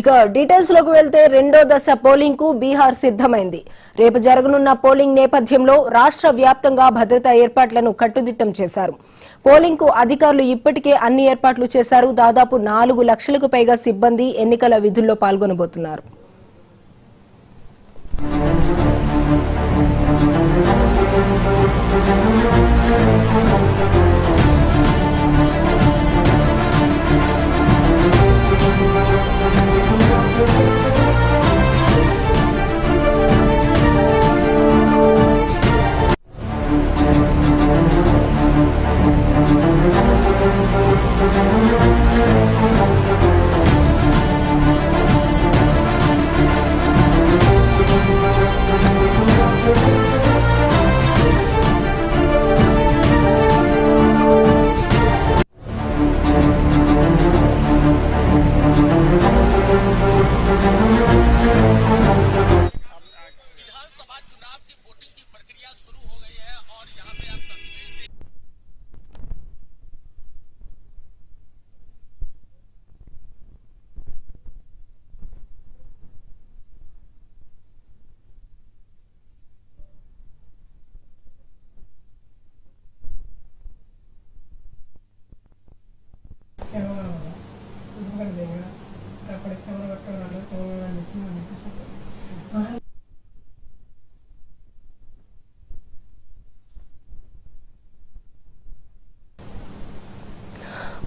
ఇక డీటెయిల్స్ లోకి వెళ్తే రెండో దశ పోలింగ్ కు బీహార్ సిద్ధమైంది. రేపు జరగనున్న పోలింగ్ నేపథ్యంలో రాష్ట్ర వ్యాప్తంగా భద్రతా ఏర్పాట్లను కట్టుదిట్టం చేశారు. పోలింగ్ కు అధికారులు ఇప్పటికే అన్ని ఏర్పాట్లు చేశారు. దాదాపు 4 లక్షలకు పైగా సిబ్బంది ఎన్నికల విధుల్లో పాల్గొనబోతున్నారు.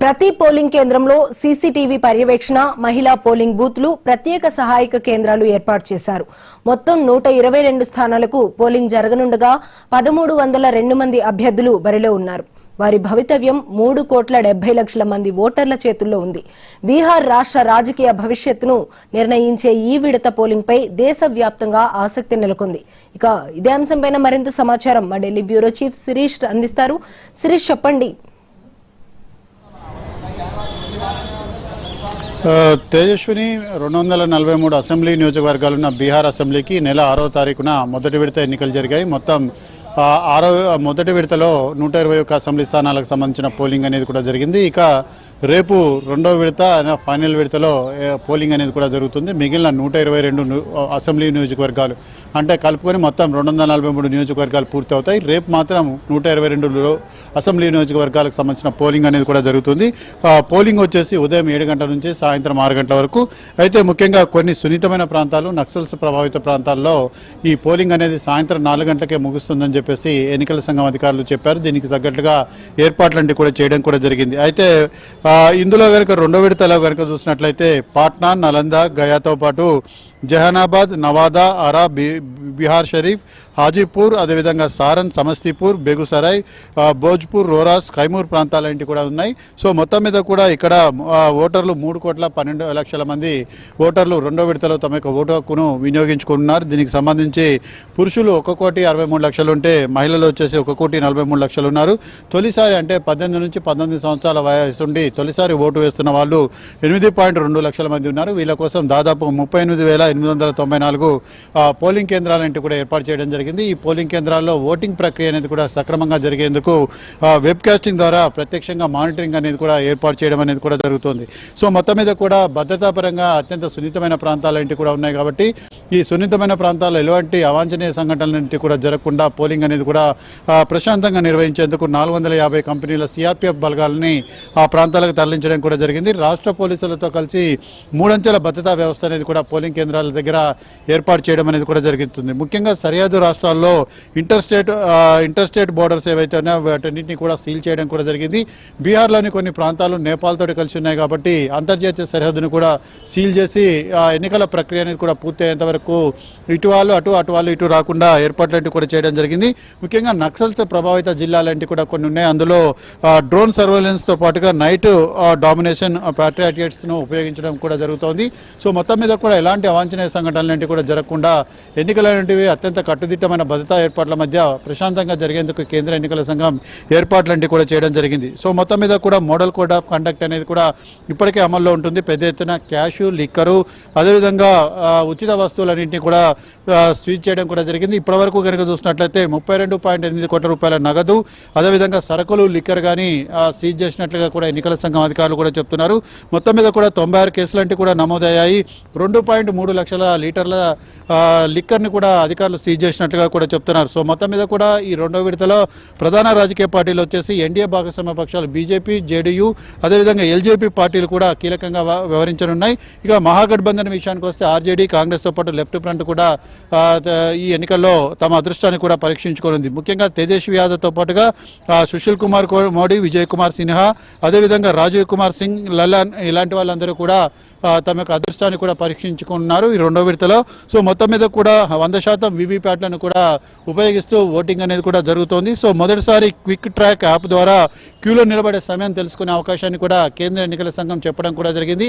ప్రతి పోలింగ్ కేంద్రంలో సీసీటీవీ పర్యవేక్షణ, మహిళా పోలింగ్ బూత్లు, ప్రత్యేక సహాయక కేంద్రాలు ఏర్పాటు చేశారు. మొత్తం 122 స్థానాలకు పోలింగ్ జరగనుండగా 1302 మంది అభ్యర్థులు బరిలో ఉన్నారు. వారి భవితవ్యం 3,70,00,000 మంది ఓటర్ల చేతుల్లో ఉంది. బీహార్ రాష్ట్ర రాజకీయ భవిష్యత్తును నిర్ణయించే ఈ విడత పోలింగ్ పై దేశవ్యాప్తంగా ఆసక్తి నెలకొంది. ఇక ఇదే అంశంపైన మరింత సమాచారం మా ఢిల్లీ బ్యూరో చీఫ్ శిరీష్ అందిస్తారు. శిరీష్, చెప్పండి. తేజస్విని 243 అసెంబ్లీ నియోజకవర్గాలున్న బీహార్ అసెంబ్లీకి నెల 6వ తారీఖున మొదటి విడత ఎన్నికలు జరిగాయి. మొత్తం మొదటి విడతలో 121 అసెంబ్లీ స్థానాలకు సంబంధించిన పోలింగ్ అనేది కూడా జరిగింది. ఇక రేపు రెండవ విడత ఫైనల్ విడతలో పోలింగ్ అనేది కూడా జరుగుతుంది. మిగిలిన 122 అసెంబ్లీ నియోజకవర్గాలు అంటే కలుపుకొని మొత్తం 243 నియోజకవర్గాలు పూర్తి అవుతాయి. రేపు మాత్రం 122 అసెంబ్లీ నియోజకవర్గాలకు సంబంధించిన పోలింగ్ అనేది కూడా జరుగుతుంది. పోలింగ్ వచ్చేసి ఉదయం 7 గంటల నుంచి సాయంత్రం 6 గంటల వరకు. అయితే ముఖ్యంగా కొన్ని సున్నితమైన ప్రాంతాలు, నక్సల్స్ ప్రభావిత ప్రాంతాల్లో ఈ పోలింగ్ అనేది సాయంత్రం 4 గంటలకే ముగుస్తుందని చెప్పేసి ఎన్నికల సంఘం అధికారులు చెప్పారు. దీనికి తగ్గట్టుగా ఏర్పాట్లంటే కూడా చేయడం కూడా జరిగింది. అయితే ఇందులో కనుక రెండో విడతలో కనుక చూసినట్లయితే పాట్నా, నలంద, గయాతో పాటు జహానాబాద్, నవాదా, ఆరా, బిహార్ షరీఫ్, హాజీపూర్, అదేవిధంగా సారన్, సమస్తీపూర్, బేగుసరాయ్, భోజ్పూర్, రోరాస్, ఖైమూర్ ప్రాంతాలంటి కూడా ఉన్నాయి. సో మొత్తం మీద కూడా ఇక్కడ ఓటర్లు 3,12,00,000 మంది ఓటర్లు రెండో విడతలో తమ యొక్క ఓటు హక్కును వినియోగించుకున్నారు. దీనికి సంబంధించి పురుషులు 1,43,00,000 ఉంటే మహిళలు వచ్చేసి 1,43,00,000 ఉన్నారు. తొలిసారి అంటే 18 నుంచి 19 సంవత్సరాల వయసు ఉండి తొలిసారి ఓటు వేస్తున్న వాళ్ళు 8.2 లక్షల మంది ఉన్నారు. వీళ్ళ కోసం దాదాపు 38,894 పోలింగ్ కేంద్రాలంటే కూడా ఏర్పాటు చేయడం జరిగింది. ఈ పోలింగ్ కేంద్రాల్లో ఓటింగ్ ప్రక్రియ అనేది కూడా సక్రమంగా జరిగేందుకు వెబ్ కాస్టింగ్ ద్వారా ప్రత్యక్షంగా మానిటరింగ్ అనేది కూడా ఏర్పాటు చేయడం అనేది కూడా జరుగుతుంది. సో మొత్తం మీద కూడా భద్రతాపరంగా అత్యంత సున్నితమైన ప్రాంతాలంటే కూడా ఉన్నాయి కాబట్టి ఈ సున్నితమైన ప్రాంతాల్లో ఎలాంటి అవాంఛనీయ సంఘటనలు కూడా జరగకుండా పోలింగ్ అనేది కూడా ప్రశాంతంగా నిర్వహించేందుకు 450 కంపెనీల సిఆర్పిఎఫ్ బలగాలని ఆ ప్రాంతాలకు తరలించడం కూడా జరిగింది. రాష్ట్ర పోలీసులతో కలిసి 3 అంచెల భద్రతా వ్యవస్థ అనేది కూడా పోలింగ్ కేంద్రాల దగ్గర ఏర్పాటు చేయడం అనేది కూడా జరుగుతుంది. ముఖ్యంగా సరిహద్దు రాష్ట్రాల్లో ఇంటర్స్టేట్ బోర్డర్స్ ఏవైతే ఉన్నాయో వాటన్నింటినీ కూడా సీల్ చేయడం కూడా జరిగింది. బీహార్లోని కొన్ని ప్రాంతాలు నేపాల్తో కలిసి ఉన్నాయి కాబట్టి అంతర్జాతీయ సరిహద్దును కూడా సీల్ చేసి ఎన్నికల ప్రక్రియ అనేది కూడా పూర్తయ్యేంత వరకు ఇటు వాళ్ళు ఇటు రాకుండా ఏర్పాట్లు కూడా చేయడం జరిగింది. ముఖ్యంగా నక్సల్స్ ప్రభావిత జిల్లాలంటే కూడా కొన్ని ఉన్నాయి. అందులో డ్రోన్ సర్వేలెన్స్తో పాటుగా నైట్ డామినేషన్ ప్యాట్రియాటిక్స్ను ఉపయోగించడం కూడా జరుగుతోంది. సో మొత్తం మీద కూడా ఎలాంటి అవాంఛనీయ అవాంఛనీయ సంఘటనలు కూడా జరగకుండా ఎన్నికలనేటివి అత్యంత కట్టుదిట్టమైన భద్రతా ఏర్పాట్ల మధ్య ప్రశాంతంగా జరిగేందుకు కేంద్ర ఎన్నికల సంఘం ఏర్పాట్లంటి కూడా చేయడం జరిగింది. సో మొత్తం మీద కూడా మోడల్ కోడ్ ఆఫ్ కండక్ట్ అనేది కూడా ఇప్పటికే అమల్లో ఉంటుంది. పెద్ద ఎత్తున క్యాష్, లిక్కరు, అదేవిధంగా ఉచిత వస్తువులన్నింటినీ కూడా సీజ్ చేయడం కూడా జరిగింది. ఇప్పటివరకు కనుక చూసినట్లయితే 32.8 కోట్ల రూపాయల నగదు, అదేవిధంగా సరుకులు, లిక్కర్ కానీ సీజ్ చేసినట్లుగా కూడా ఎన్నికల సంఘం అధికారులు కూడా చెప్తున్నారు. మొత్తం మీద కూడా 96 కేసులంటే కూడా నమోదయ్యాయి. 2.3 లక్షల లీటర్ల లిక్కర్ని కూడా అధికారులు సీజ్ చేసినట్లుగా కూడా చెప్తున్నారు. సో మొత్తం మీద కూడా ఈ రెండో విడతలో ప్రధాన రాజకీయ పార్టీలు వచ్చేసి ఎన్డీఏ భాగస్వామ్య పక్షాలు బీజేపీ, జేడీయూ, అదేవిధంగా ఎల్జేపీ పార్టీలు కూడా కీలకంగా వ్యవహరించనున్నాయి. ఇక మహాగఠబంధన్ విషయానికి వస్తే ఆర్జేడీ, కాంగ్రెస్తో పాటు లెఫ్ట్ ఫ్రంట్ కూడా ఈ ఎన్నికల్లో తమ అదృష్టాన్ని కూడా పరీక్షించుకోనుంది. ముఖ్యంగా తేజస్వి యాదవ్తో పాటుగా సుశీల్ కుమార్ మోడీ, విజయ్ కుమార్ సిన్హా, అదేవిధంగా రాజీవ్ కుమార్ సింగ్, లలన్ ఇలాంటి వాళ్ళందరూ కూడా తమ యొక్క అదృష్టాన్ని కూడా పరీక్షించుకున్నారు ఈ రెండో విడతలో. సో మొత్తం మీద కూడా 100% వీవీప్యాట్లను కూడా ఉపయోగిస్తూ ఓటింగ్ అనేది కూడా జరుగుతోంది. సో మొదటిసారి క్విక్ ట్రాక్ యాప్ ద్వారా క్యూలో నిలబడే సమయం తెలుసుకునే అవకాశాన్ని కూడా కేంద్ర ఎన్నికల సంఘం చెప్పడం కూడా జరిగింది.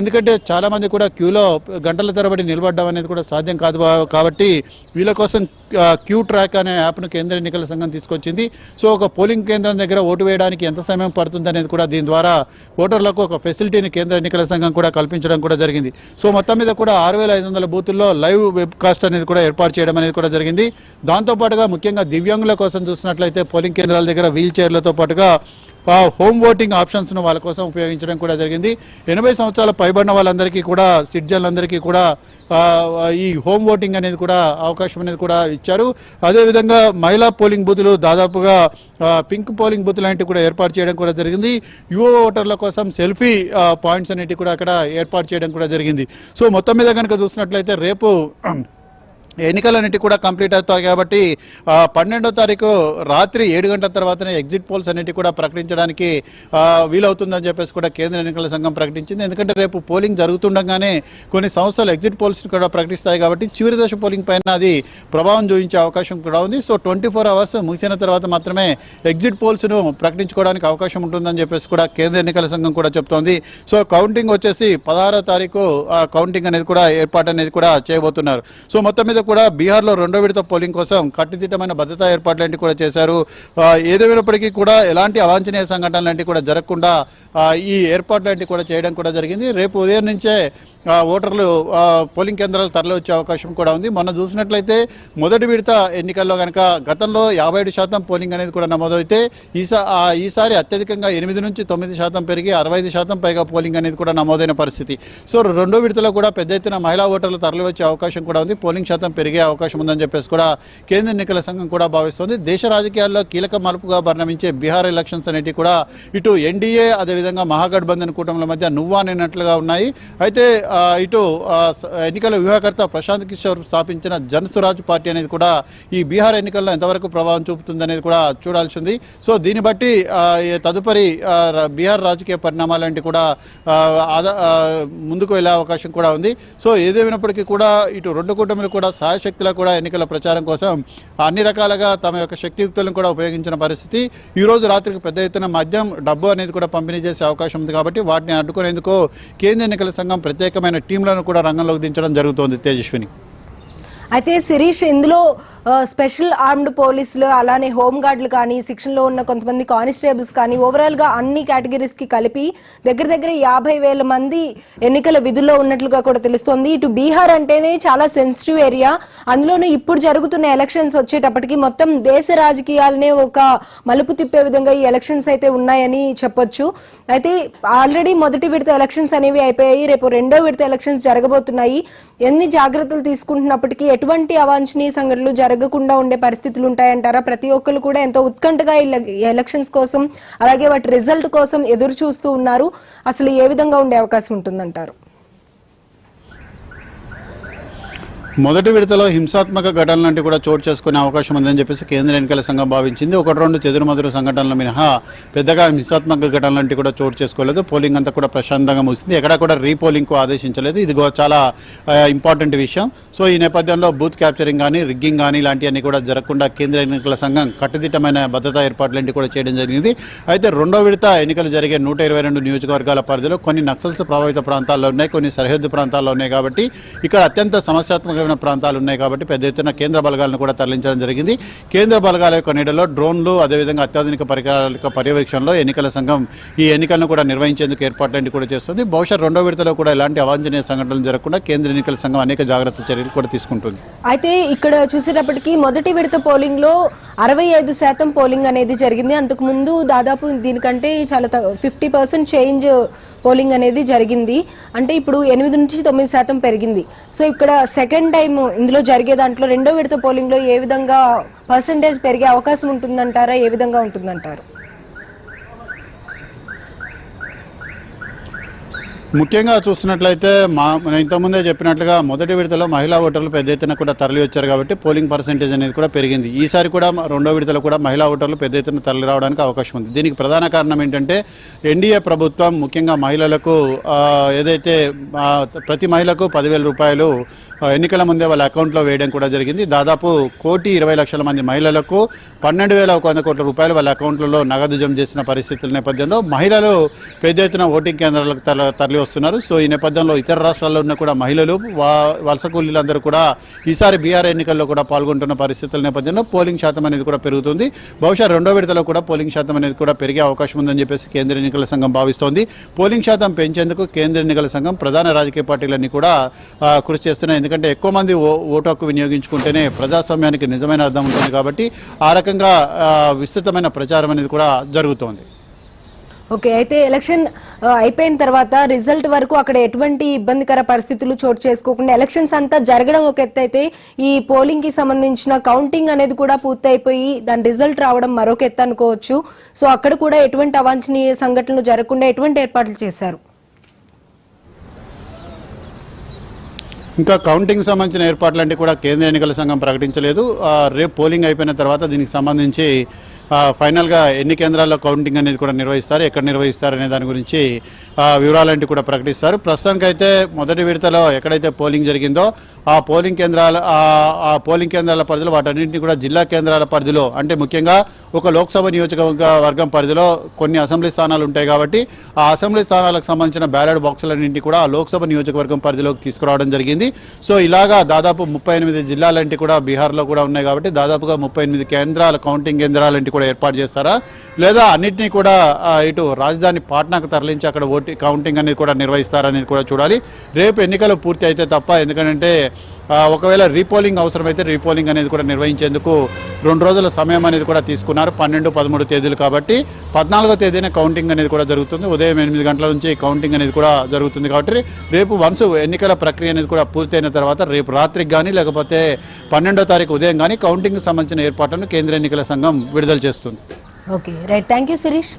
ఎందుకంటే చాలామంది కూడా క్యూలో గంటల తరబడి నిలబడడం అనేది కూడా సాధ్యం కాదు కాబట్టి వీళ్ళ కోసం క్యూ ట్రాక్ అనే యాప్ను కేంద్ర ఎన్నికల సంఘం తీసుకొచ్చింది. సో ఒక పోలింగ్ కేంద్రం దగ్గర ఓటు వేయడానికి ఎంత సమయం పడుతుంది అనేది కూడా దీని ద్వారా ఓటర్లకు ఒక ఫెసిలిటీని కేంద్ర ఎన్నికల సంఘం కూడా కల్పించడం కూడా జరిగింది. సో మొత్తం మీద కూడా 6500 బూతుల్లో లైవ్ వెబ్కాస్ట్ అనేది కూడా ఏర్పాటు చేయడం అనేది కూడా జరిగింది. దాంతోపాటుగా ముఖ్యంగా దివ్యాంగుల కోసం చూసినట్లయితే పోలింగ్ కేంద్రాల దగ్గర వీల్ చైర్లతో పాటుగా హోమ్ ఓటింగ్ ఆప్షన్స్ను వాళ్ళ కోసం ఉపయోగించడం కూడా జరిగింది. 80 సంవత్సరాల పైబడిన వాళ్ళందరికీ కూడా, సిటిజన్లందరికీ కూడా ఈ హోమ్ ఓటింగ్ అనేది కూడా అవకాశం అనేది కూడా ఇచ్చారు. అదేవిధంగా మహిళా పోలింగ్ బూతులు దాదాపుగా పింక్ పోలింగ్ బూత్ లాంటివి కూడా ఏర్పాటు చేయడం కూడా జరిగింది. యువ ఓటర్ల కోసం సెల్ఫీ పాయింట్స్ అనేటివి కూడా అక్కడ ఏర్పాటు చేయడం కూడా జరిగింది. సో మొత్తం మీద కనుక చూసినట్లయితే రేపు ఎన్నికలన్నిటి కూడా కంప్లీట్ అవుతాయి కాబట్టి 12వ తారీఖు రాత్రి 7 గంటల తర్వాతనే ఎగ్జిట్ పోల్స్ అన్నిటి కూడా ప్రకటించడానికి వీలవుతుందని చెప్పేసి కూడా కేంద్ర ఎన్నికల సంఘం ప్రకటించింది. ఎందుకంటే రేపు పోలింగ్ జరుగుతుండగానే కొన్ని సంస్థలు ఎగ్జిట్ పోల్స్ని కూడా ప్రకటిస్తాయి కాబట్టి చివరి దశ పోలింగ్ పైన అది ప్రభావం చూపించే అవకాశం కూడా ఉంది. సో 24 అవర్స్ ముగిసిన తర్వాత మాత్రమే ఎగ్జిట్ పోల్స్ను ప్రకటించుకోవడానికి అవకాశం ఉంటుందని చెప్పేసి కూడా కేంద్ర ఎన్నికల సంఘం కూడా చెప్తోంది. సో కౌంటింగ్ వచ్చేసి 16వ తారీఖు కౌంటింగ్ అనేది కూడా ఏర్పాటు అనేది కూడా చేయబోతున్నారు. సో మొత్తం మీద కూడా బీహార్లో రెండో విడత పోలింగ్ కోసం కట్టుదిట్టమైన భద్రతా ఏర్పాట్లు కూడా చేశారు. ఏదేమైనప్పటికీ కూడా ఎలాంటి అవాంఛనీయ సంఘటనలు కూడా జరగకుండా ఈ ఏర్పాట్లు కూడా చేయడం కూడా జరిగింది. రేపు ఉదయం నుంచే ఓటర్లు పోలింగ్ కేంద్రాలు తరలి వచ్చే అవకాశం కూడా ఉంది. మొన్న చూసినట్లయితే మొదటి విడత ఎన్నికల్లో కనుక గతంలో 57% పోలింగ్ అనేది కూడా నమోదైతే ఈసారి అత్యధికంగా 8 నుంచి 9% పెరిగి 65% పైగా పోలింగ్ అనేది కూడా నమోదైన పరిస్థితి. సో రెండో విడతలో కూడా పెద్ద ఎత్తున మహిళా ఓటర్లు తరలి వచ్చే అవకాశం కూడా ఉంది. పోలింగ్ శాతం పెరిగే అవకాశం ఉందని చెప్పేసి కూడా కేంద్ర ఎన్నికల సంఘం కూడా భావిస్తోంది. దేశ రాజకీయాల్లో కీలక మలుపుగా పరిణమించే బీహార్ ఎలక్షన్స్ అనేవి కూడా ఇటు ఎన్డీఏ అదేవిధంగా మహాగఠబంధన్ కూటమిల మధ్య నువ్వా నిన్నట్లుగా ఉన్నాయి. అయితే ఇటు ఎన్నికల వ్యూహకర్త ప్రశాంత్ కిషోర్ స్థాపించిన జన్ స్వరాజ్ పార్టీ అనేది కూడా ఈ బీహార్ ఎన్నికల్లో ఎంతవరకు ప్రభావం చూపుతుంది అనేది కూడా చూడాల్సి ఉంది. సో దీన్ని బట్టి తదుపరి బీహార్ రాజకీయ పరిణామాలంటే కూడా ముందుకు వెళ్ళే అవకాశం కూడా ఉంది. సో ఏదేమైనప్పటికీ కూడా ఇటు రెండు కూటమిలు కూడా సాయశక్తిలో కూడా ఎన్నికల ప్రచారం కోసం అన్ని రకాలుగా తమ యొక్క శక్తియుక్తులను కూడా ఉపయోగించిన పరిస్థితి. ఈ రోజు రాత్రికి పెద్ద ఎత్తున మద్యం, డబ్బు అనేది కూడా పంపిణీ చేసే అవకాశం ఉంది కాబట్టి వాటిని అడ్డుకునేందుకు కేంద్ర ఎన్నికల సంఘం ప్రత్యేకమైన టీంలను కూడా రంగంలోకి దించడం జరుగుతోంది. తేజస్విని, అయితే శిరీష్, ఇందులో స్పెషల్ ఆర్మ్డ్ పోలీసులు అలానే హోంగార్డులు కానీ శిక్షణలో ఉన్న కొంతమంది కానిస్టేబుల్స్ కానీ ఓవరాల్గా అన్ని కేటగిరీస్కి కలిపి దగ్గర 50,000 మంది ఎన్నికల విధుల్లో ఉన్నట్లుగా కూడా తెలుస్తోంది. ఇటు బీహార్ అంటేనే చాలా సెన్సిటివ్ ఏరియా, అందులోనూ ఇప్పుడు జరుగుతున్న ఎలక్షన్స్ వచ్చేటప్పటికి మొత్తం దేశ రాజకీయాలనే ఒక మలుపు తిప్పే విధంగా ఈ ఎలక్షన్స్ అయితే ఉన్నాయని చెప్పొచ్చు. అయితే ఆల్రెడీ మొదటి విడత ఎలక్షన్స్ అనేవి అయిపోయాయి, రేపు రెండో విడత ఎలక్షన్స్ జరగబోతున్నాయి. ఎన్ని జాగ్రత్తలు తీసుకుంటున్నప్పటికీ ఎటువంటి అవాంఛనీయ సంఘటనలు జరగకుండా ఉండే పరిస్థితులు ఉంటాయంటారా? ప్రతి ఒక్కరు కూడా ఎంతో ఉత్కంఠగా ఎలక్షన్స్ కోసం అలాగే వాటి రిజల్ట్ కోసం ఎదురు చూస్తూ ఉన్నారు. అసలు ఏ విధంగా ఉండే అవకాశం ఉంటుందంటారు? మొదటి విడతలో హింసాత్మక ఘటనలు లాంటి కూడా చోటు చేసుకునే అవకాశం ఉందని చెప్పేసి కేంద్ర ఎన్నికల సంఘం భావించింది. ఒకటి రెండు చెదురుమదురు సంఘటనలు మినహా పెద్దగా హింసాత్మక ఘటనలు లాంటి కూడా చోటు చేసుకోలేదు. పోలింగ్ అంతా కూడా ప్రశాంతంగా ముగిసింది. ఎక్కడా కూడా రీపోలింగ్కు ఆదేశించలేదు. ఇది చాలా ఇంపార్టెంట్ విషయం. సో ఈ నేపథ్యంలో బూత్ క్యాప్చరింగ్ కానీ రిగ్గింగ్ కానీ ఇలాంటివన్నీ కూడా జరగకుండా కేంద్ర ఎన్నికల సంఘం కట్టుదిట్టమైన భద్రతా ఏర్పాట్లన్నీ కూడా చేయడం జరిగింది. అయితే రెండో విడత ఎన్నికలు జరిగే 122 నియోజకవర్గాల పరిధిలో కొన్ని నక్సల్స్ ప్రభావిత ప్రాంతాల్లో ఉన్నాయి, కొన్ని సరిహద్దు ప్రాంతాల్లో ఉన్నాయి. కాబట్టి ఇక్కడ అత్యంత సమస్యాత్మక ప్రాంతాలు ఉన్నాయి కాబట్టి పెద్ద ఎత్తున కేంద్ర బలగాలను కూడా తరలించడం జరిగింది. కేంద్ర బలగాల యొక్క నీడలో డ్రోన్లు అదేవిధంగా అత్యాధునిక పరికరాల యొక్క పర్యవేక్షణలో ఎన్నికల సంఘం ఈ ఎన్నికలను కూడా నిర్వహించేందుకు ఏర్పాట్లన్నీ కూడా చేస్తుంది. బహుశా రెండో విడతలో కూడా ఎలాంటి అవాంఛనీయ సంఘటనలు జరగకుండా కేంద్ర ఎన్నికల సంఘం అనేక జాగ్రత్త చర్యలు కూడా తీసుకుంటుంది. అయితే ఇక్కడ చూసేటప్పటికి మొదటి విడత పోలింగ్ లో 65% పోలింగ్ అనేది జరిగింది. అంతకు ముందు దాదాపు దీనికంటే చాలా 50% చేంజ్ పోలింగ్ అనేది జరిగింది. అంటే ఇప్పుడు 8 నుంచి 9% పెరిగింది. సో ఇక్కడ సెకండ్ టైం ఇందులో జరిగే దాంట్లో రెండో విడత పోలింగ్ లో ఏ విధంగా పర్సంటేజ్ పెరిగే అవకాశం ఉంటుందంటారా, ఏ విధంగా ఉంటుందంటారు? ముఖ్యంగా చూసినట్లయితే మనం ఇంతకుముందే చెప్పినట్లుగా మొదటి విడతలో మహిళా ఓటర్లు పెద్ద ఎత్తున కూడా తరలి వచ్చారు కాబట్టి పోలింగ్ పర్సెంటేజ్ అనేది కూడా పెరిగింది. ఈసారి కూడా రెండో విడతలో కూడా మహిళా ఓటర్లు పెద్ద ఎత్తున తరలి రావడానికి అవకాశం ఉంది. దీనికి ప్రధాన కారణం ఏంటంటే ఎన్డీఏ ప్రభుత్వం ముఖ్యంగా మహిళలకు ఏదైతే ప్రతి మహిళకు 10,000 రూపాయలు ఎన్నికల ముందే వాళ్ళ అకౌంట్లో వేయడం కూడా జరిగింది. దాదాపు 1,20,00,000 మంది మహిళలకు 12,100 కోట్ల రూపాయలు వాళ్ళ అకౌంట్లలో నగదు జమ చేసిన పరిస్థితుల నేపథ్యంలో మహిళలు పెద్ద ఎత్తున ఓటింగ్ కేంద్రాలకు తరలి వస్తున్నారు. సో ఈ నేపథ్యంలో ఇతర రాష్ట్రాల్లో ఉన్న కూడా మహిళలు వలస కూలీలందరూ కూడా ఈసారి బీహార్ ఎన్నికల్లో కూడా పాల్గొంటున్న పరిస్థితుల నేపథ్యంలో పోలింగ్ శాతం అనేది కూడా పెరుగుతుంది. బహుశా రెండో విడతలో కూడా పోలింగ్ శాతం అనేది కూడా పెరిగే అవకాశం ఉందని చెప్పేసి కేంద్ర ఎన్నికల సంఘం భావిస్తోంది. పోలింగ్ శాతం పెంచేందుకు కేంద్ర ఎన్నికల సంఘం ప్రధాన రాజకీయ పార్టీలన్నీ కూడా కృషి చేస్తున్నాయి. ఎందుకంటే ఎక్కువ మంది ఓటు హక్కు వినియోగించుకుంటేనే ప్రజాస్వామ్యానికి నిజమైన అర్థం ఉంటుంది కాబట్టి ఆ రకంగా విస్తృతమైన ప్రచారం అనేది కూడా జరుగుతోంది. ఓకే, అయితే ఎలక్షన్ అయిపోయిన తర్వాత రిజల్ట్ వరకు అక్కడ ఎటువంటి ఇబ్బందికర పరిస్థితులు చోటు చేసుకోకుండా ఎలక్షన్స్ అంతా జరగడం ఒక ఎత్తు అయితే ఈ పోలింగ్ కి సంబంధించిన కౌంటింగ్ అనేది కూడా పూర్తి అయిపోయి దాని రిజల్ట్ రావడం మరొక ఎత్తు అనుకోవచ్చు. సో అక్కడ కూడా ఎటువంటి అవాంఛనీయ సంఘటనలు జరగకుండా ఎటువంటి ఏర్పాట్లు చేశారు? ఇంకా కౌంటింగ్ సంబంధించిన ఏర్పాట్లంటే కూడా కేంద్ర ఎన్నికల సంఘం ప్రకటించలేదు. రేపు పోలింగ్ అయిపోయిన తర్వాత దీనికి సంబంధించి ఫైనల్గా ఎన్ని కేంద్రాల్లో కౌంటింగ్ అనేది కూడా నిర్వహిస్తారు, ఎక్కడ నిర్వహిస్తారు అనే దాని గురించి వివరాలంటే కూడా ప్రకటిస్తారు. ప్రస్తుతానికైతే మొదటి విడతలో ఎక్కడైతే పోలింగ్ జరిగిందో ఆ పోలింగ్ కేంద్రాల పరిధిలో వాటన్నింటినీ కూడా జిల్లా కేంద్రాల పరిధిలో అంటే ముఖ్యంగా ఒక లోక్సభ నియోజకవర్గం పరిధిలో కొన్ని అసెంబ్లీ స్థానాలు ఉంటాయి కాబట్టి ఆ అసెంబ్లీ స్థానాలకు సంబంధించిన బ్యాలెట్ బాక్సులన్నింటినీ కూడా ఆ లోక్సభ నియోజకవర్గం పరిధిలోకి తీసుకురావడం జరిగింది. సో ఇలాగా దాదాపు 38 జిల్లాలంటే కూడా బీహార్లో కూడా ఉన్నాయి కాబట్టి దాదాపుగా 38 కేంద్రాల కౌంటింగ్ కేంద్రాలంటే కూడా ఏర్పాటు చేస్తారా లేదా అన్నింటినీ కూడా ఇటు రాజధాని పాట్నాకు తరలించి అక్కడ కౌంటింగ్ అనేది కూడా నిర్వహిస్తారనేది కూడా చూడాలి. రేపు ఎన్నికలు పూర్తి అయితే తప్ప, ఎందుకంటే ఒకవేళ రీపోలింగ్ అవసరమైతే రీపోలింగ్ అనేది కూడా నిర్వహించేందుకు 2 రోజుల సమయం అనేది కూడా తీసుకున్నారు. 12, 13 తేదీలు కాబట్టి 14వ తేదీన కౌంటింగ్ అనేది కూడా జరుగుతుంది. ఉదయం 8 గంటల నుంచి కౌంటింగ్ అనేది కూడా జరుగుతుంది కాబట్టి రేపు వన్స్ ఎన్నికల ప్రక్రియ అనేది కూడా పూర్తయిన తర్వాత రేపు రాత్రికి కానీ లేకపోతే 12వ తారీఖు ఉదయం కానీ కౌంటింగ్కి సంబంధించిన ఏర్పాట్లను కేంద్ర ఎన్నికల సంఘం విడుదల చేస్తుంది. Okay, right. Thank you Sirish.